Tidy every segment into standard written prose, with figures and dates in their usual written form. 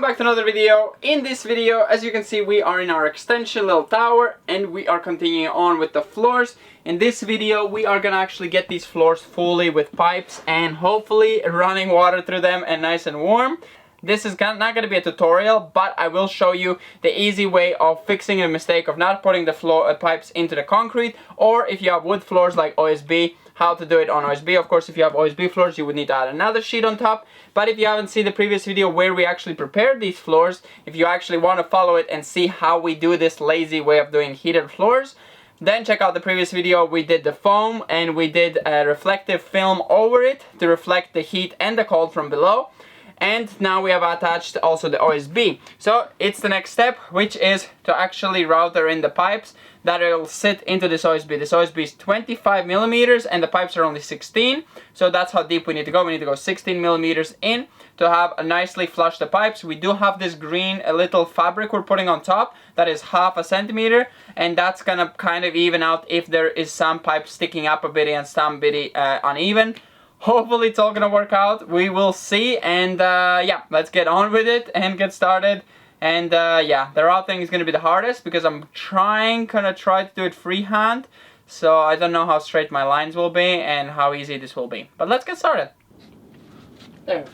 back to another video. In this video, as you can see, we are in our extension little tower and we are continuing on with the floors. In this video, we are gonna actually get these floors fully with pipes and hopefully running water through them and nice and warm. This is not gonna be a tutorial, but I will show you the easy way of fixing a mistake of not putting the pipes into the concrete, or if you have wood floors like OSB, how to do it on OSB. Of course, if you have OSB floors, you would need to add another sheet on top. But if you haven't seen the previous video where we actually prepared these floors, if you actually want to follow it and see how we do this lazy way of doing heated floors, then check out the previous video. We did the foam and we did a reflective film over it to reflect the heat and the cold from below. And now we have attached also the OSB. So it's the next step, which is to actually router in the pipes that will sit into this OSB. This OSB is 25 millimeters and the pipes are only 16. So that's how deep we need to go. We need to go 16 millimeters in to have a nicely flush the pipes. We do have this green little fabric we're putting on top that is half a centimeter, and that's gonna kind of even out if there is some pipe sticking up a bit and some bit uneven. Hopefully it's all gonna work out. We will see, and yeah, let's get on with it and get started. And yeah, the routing is gonna be the hardest because I'm gonna try to do it freehand. So I don't know how straight my lines will be and how easy this will be. But let's get started. There we go.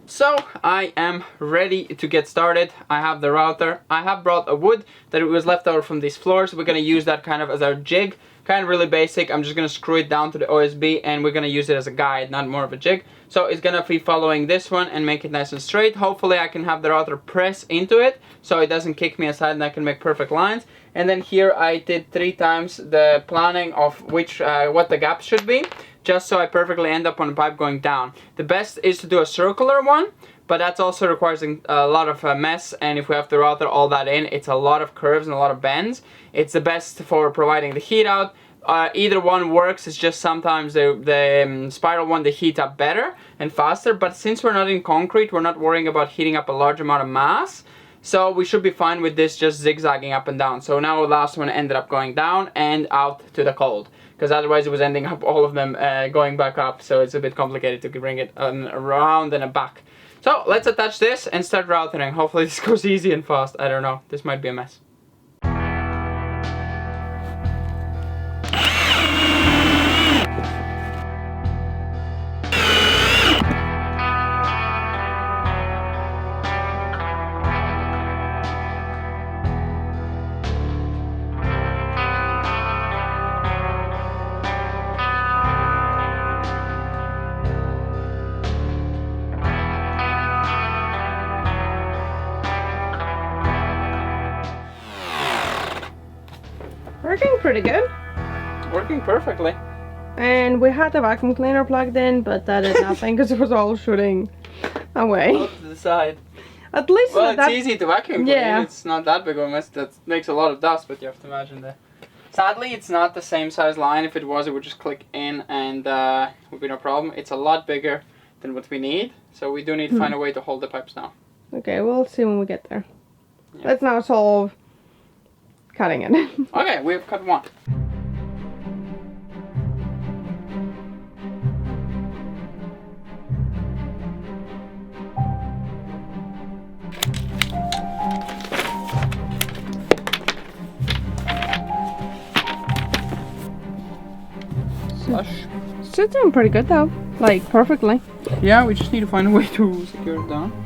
So I am ready to get started. I have the router. I have brought a wood that was left over from these floors. We're gonna use that kind of as our jig. Kind of really basic. I'm just gonna screw it down to the OSB and we're gonna use it as a guide, not more of a jig. So it's gonna be following this one and make it nice and straight. Hopefully I can have the router press into it so it doesn't kick me aside and I can make perfect lines. And then here I did 3 times the planning of which what the gaps should be, just so I perfectly end up on the pipe going down. The best is to do a circular one, but that also requires a lot of mess, and if we have to router all that in, it's a lot of curves and a lot of bends. It's the best for providing the heat out. Either one works, it's just sometimes the spiral one, they heat up better and faster, but since we're not in concrete, we're not worrying about heating up a large amount of mass, so we should be fine with this just zigzagging up and down. So now the last one ended up going down and out to the cold, because otherwise it was ending up all of them going back up, so it's a bit complicated to bring it around and back. So let's attach this and start routering. Hopefully this goes easy and fast. I don't know, this might be a mess. Working pretty good. Working perfectly. And we had the vacuum cleaner plugged in, but that did nothing because it was all shooting away. Off to the side. At least well, it's easy to vacuum clean. Yeah. It's not that big of a mess. That makes a lot of dust, but you have to imagine that. Sadly, it's not the same size line. If it was, it would just click in and would be no problem. It's a lot bigger than what we need, so we do need to find a way to hold the pipes now. Okay, we'll see when we get there. Yeah. Let's now solve cutting it. Okay, we've cut one. Flush. It's doing pretty good though, like perfectly. Yeah, we just need to find a way to secure it down.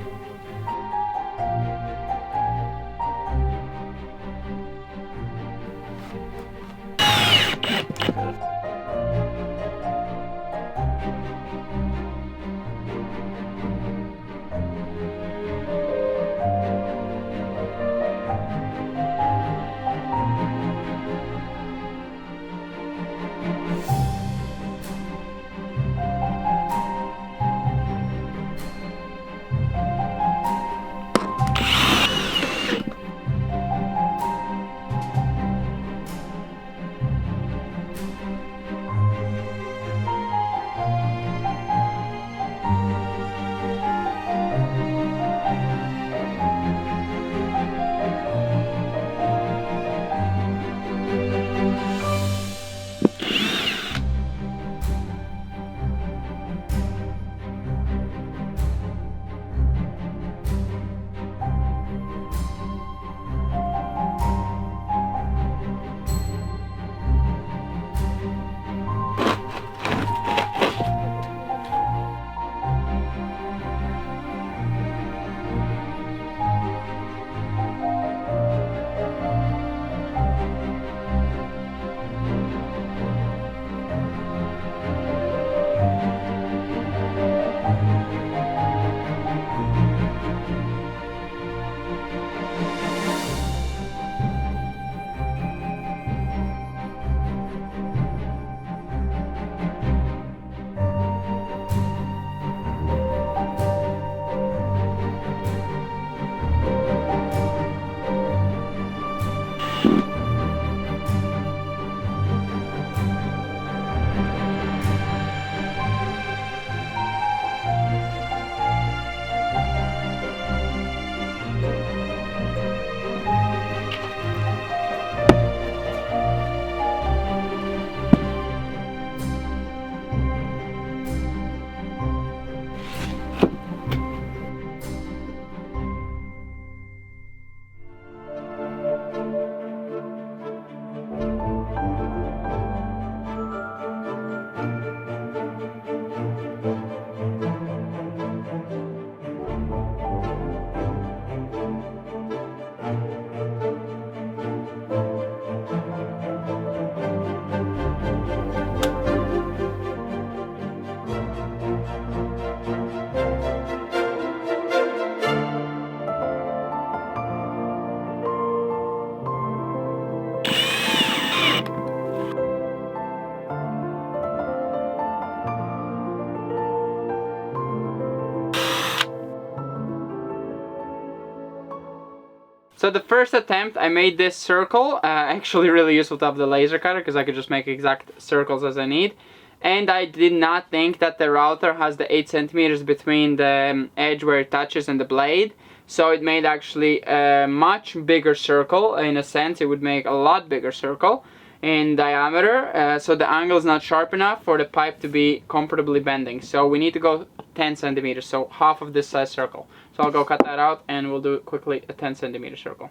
So the first attempt, I made this circle, actually really useful to have the laser cutter because I could just make exact circles as I need. And I did not think that the router has the 8 centimeters between the edge where it touches and the blade. So it made actually a much bigger circle. In a sense, it would make a lot bigger circle in diameter. So the angle is not sharp enough for the pipe to be comfortably bending. So we need to go 10 centimeters, so half of this size circle. So I'll go cut that out and we'll do quickly a 10 centimeter circle.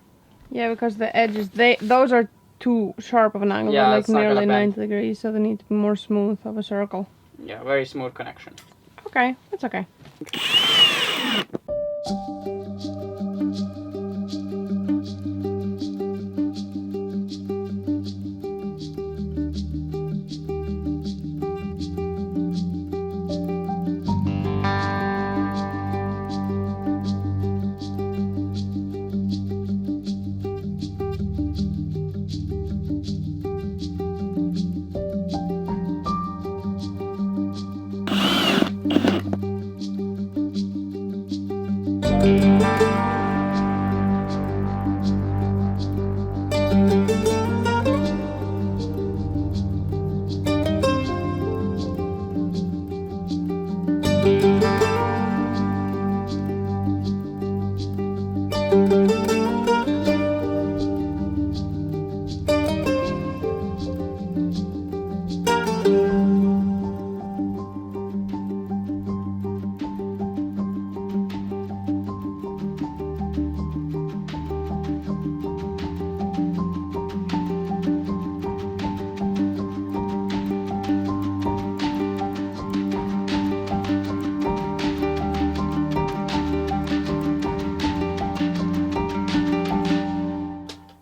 Yeah, because the edges, those are too sharp of an angle. Yeah, they're it's like not gonna nearly bend. 90 degrees, so they need to be more smooth of a circle. Yeah, very smooth connection. Okay, that's okay.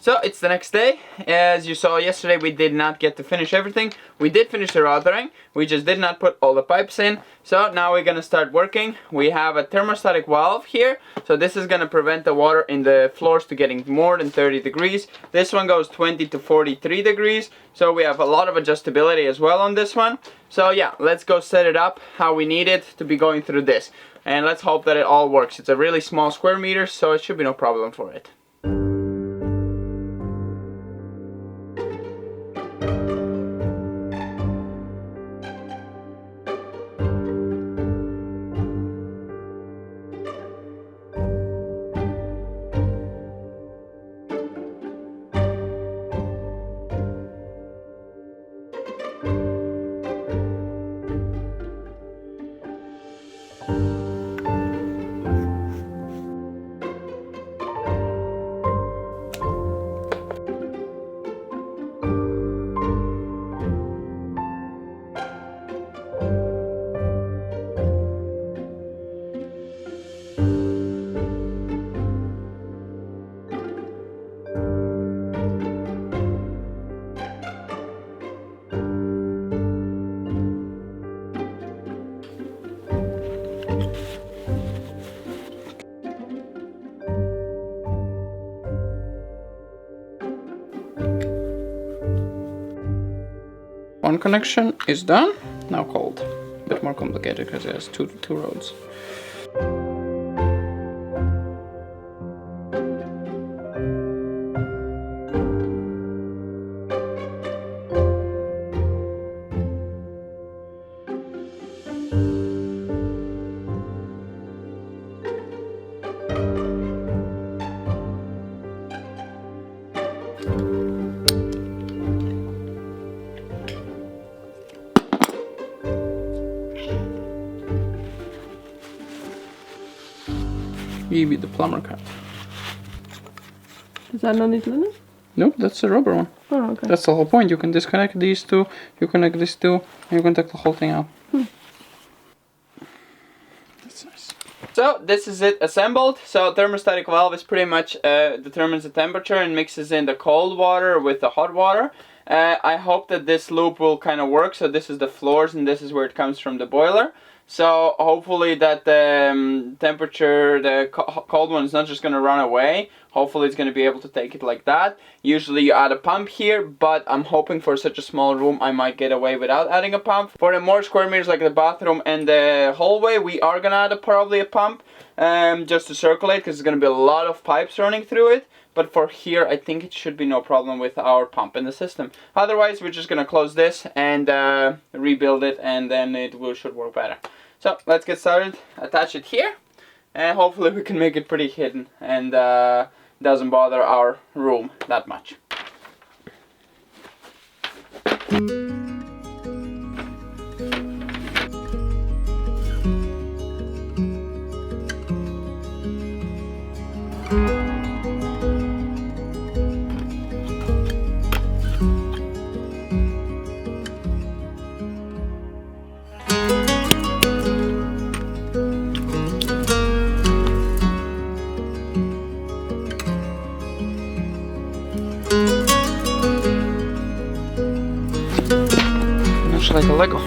So it's the next day. As you saw yesterday, we did not get to finish everything. We did finish the routering, we just did not put all the pipes in. So now we're gonna start working. We have a thermostatic valve here, so this is gonna prevent the water in the floors to getting more than 30 degrees. This one goes 20 to 43 degrees, so we have a lot of adjustability as well on this one. So yeah, let's go set it up how we need it to be going through this. And let's hope that it all works. It's a really small square meter, so it should be no problem for it. One connection is done, now cold. A bit more complicated because it has two roads. You be the plumber cut. Is that not it, linen? Nope, that's the rubber one. Oh, okay. That's the whole point. You can disconnect these two, you connect these two, and you can take the whole thing out. That's nice. So this is it assembled. So thermostatic valve is pretty much determines the temperature and mixes in the cold water with the hot water. I hope that this loop will kind of work. So this is the floors and this is where it comes from the boiler. So hopefully that the temperature, the cold one is not just going to run away. Hopefully it's going to be able to take it like that. Usually you add a pump here, but I'm hoping for such a small room I might get away without adding a pump. For the more square meters like the bathroom and the hallway, we are going to add probably a pump just to circulate because there's going to be a lot of pipes running through it. but for here I think it should be no problem with our pump in the system. Otherwise we're just gonna close this and rebuild it, and then it should work better. So let's get started. Attach it here, and hopefully we can make it pretty hidden and doesn't bother our room that much. Much like a Lego.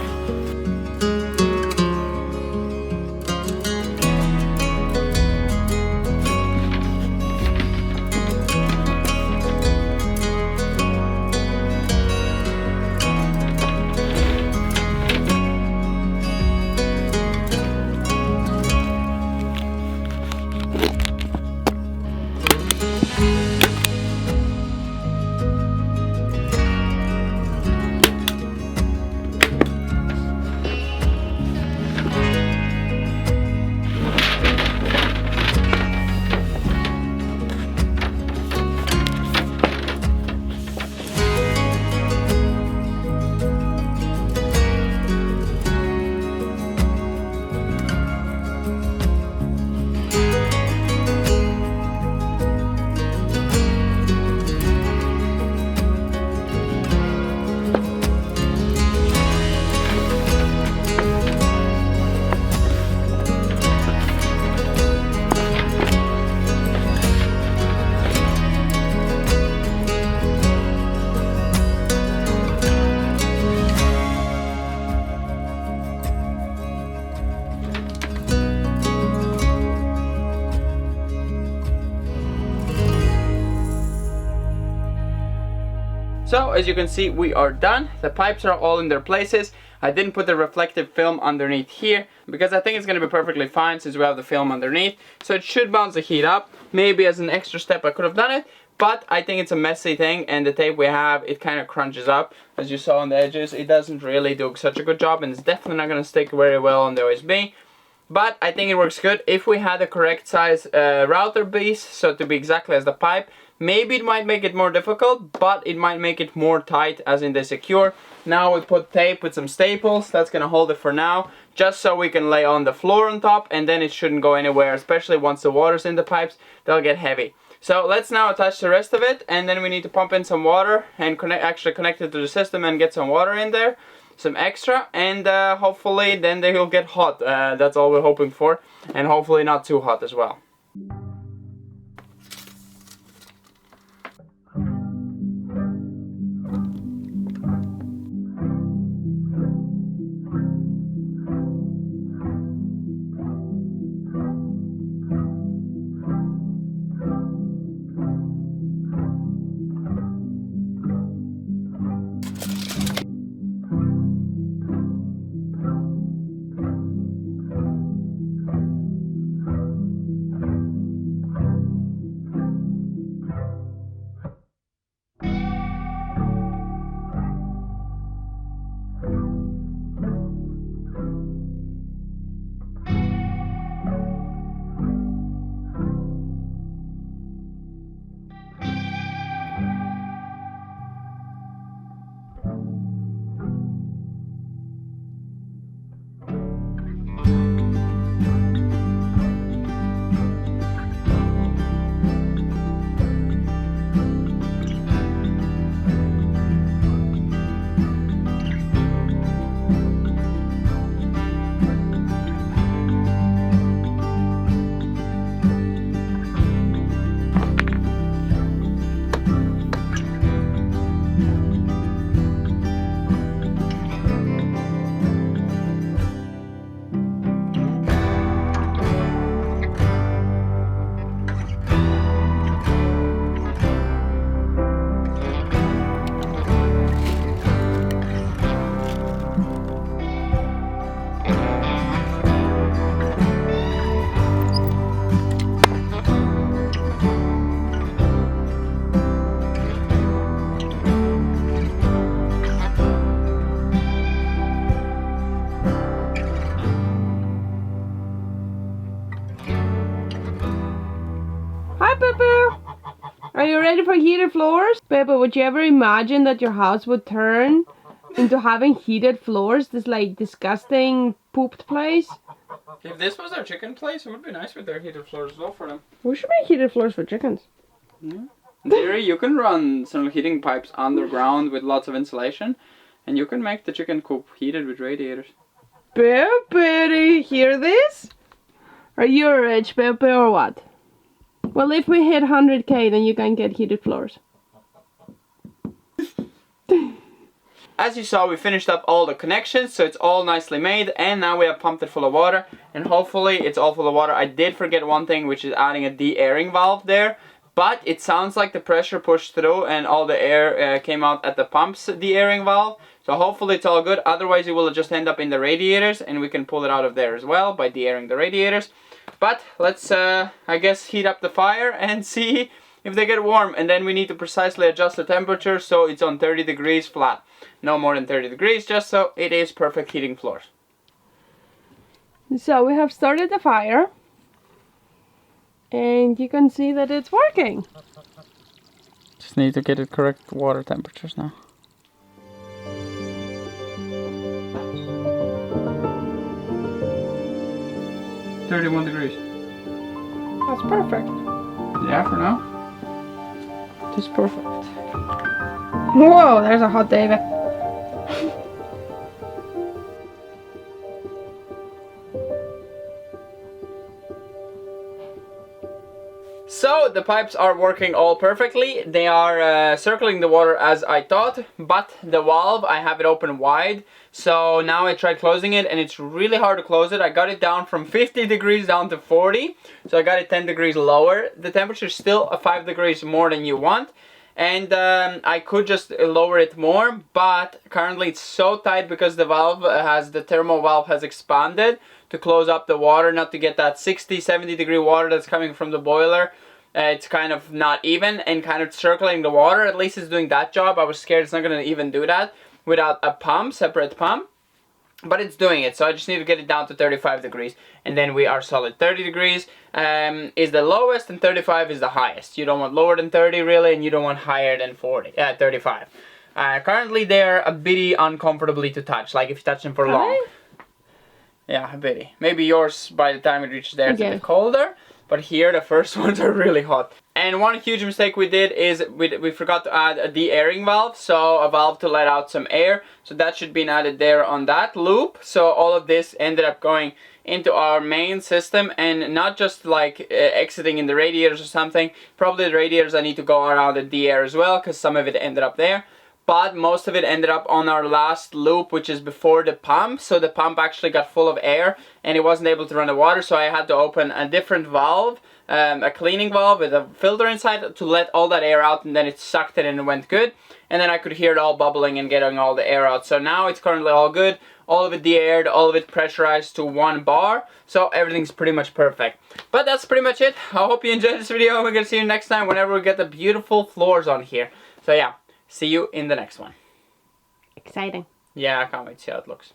So as you can see, we are done. The pipes are all in their places. I didn't put the reflective film underneath here because I think it's going to be perfectly fine since we have the film underneath. So it should bounce the heat up. Maybe as an extra step I could have done it, but I think it's a messy thing, and the tape we have, it kind of crunches up. As you saw on the edges, it doesn't really do such a good job, and it's definitely not going to stick very well on the OSB. But I think it works good. If we had the correct size router base, so to be exactly as the pipe, maybe it might make it more difficult, but it might make it more tight, as in the secure. Now we put tape with some staples, that's gonna hold it for now, just so we can lay on the floor on top, and then it shouldn't go anywhere, especially once the water's in the pipes, they'll get heavy. So let's now attach the rest of it, and then we need to pump in some water and actually connect it to the system and get some water in there, some extra, and hopefully then they will get hot. That's all we're hoping for, and hopefully not too hot as well. excited for heated floors? Peppa, would you ever imagine that your house would turn into having heated floors? This like disgusting pooped place? If this was our chicken place, it would be nice with their heated floors as well for them. We should make heated floors for chickens. Yeah. In theory, you can run some heating pipes underground with lots of insulation, and you can make the chicken coop heated with radiators. Peppa, do you hear this? Are you rich, Peppa, or what? Well, if we hit 100k, then you can get heated floors. As you saw, we finished up all the connections, so it's all nicely made, and now we have pumped it full of water, and hopefully it's all full of water. I did forget one thing, which is adding a de-airing valve there, but it sounds like the pressure pushed through and all the air came out at the pump's de-airing valve, so hopefully it's all good. Otherwise it will just end up in the radiators, and we can pull it out of there as well by de-airing the radiators. But let's, I guess, heat up the fire and see if they get warm, and then we need to precisely adjust the temperature so it's on 30 degrees flat. No more than 30 degrees, just so it is perfect heating floors. So we have started the fire, and you can see that it's working. Just need to get it correct water temperatures now. $31 degrees. That's perfect. Yeah, for now. That's perfect. Whoa, there's a hot David. So the pipes are working all perfectly. They are circling the water as I thought, but the valve, I have it open wide. So now I tried closing it and it's really hard to close it. I got it down from 50 degrees down to 40. So I got it 10 degrees lower. The temperature is still 5 degrees more than you want. And I could just lower it more, but currently it's so tight because the valve the thermal valve has expanded to close up the water, not to get that 60-70 degree water that's coming from the boiler. It's kind of not even and kind of circling the water. At least it's doing that job. I was scared it's not going to even do that without a pump, separate pump. But it's doing it, so I just need to get it down to 35 degrees, and then we are solid. 30 degrees is the lowest, and 35 is the highest. You don't want lower than 30, really, and you don't want higher than 35. Currently, they're a bit uncomfortably to touch, like if you touch them for long. Yeah, a bit. Maybe yours, by the time it reaches there, it's a bit colder. But here, the first ones are really hot. And one huge mistake we did is we forgot to add a de-airing valve. So a valve to let out some air. So that should be added there on that loop. So all of this ended up going into our main system. And not just like exiting in the radiators or something. Probably the radiators I need to go around the de-air as well, because some of it ended up there. But most of it ended up on our last loop, which is before the pump. So the pump actually got full of air and it wasn't able to run the water. So I had to open a different valve, a cleaning valve with a filter inside to let all that air out, and then it sucked it and it went good. And then I could hear it all bubbling and getting all the air out. So now it's currently all good. All of it de-aired, all of it pressurized to 1 bar. So everything's pretty much perfect. But that's pretty much it. I hope you enjoyed this video. We're going to see you next time whenever we get the beautiful floors on here. So yeah. See you in the next one. Exciting. Yeah, I can't wait to see how it looks.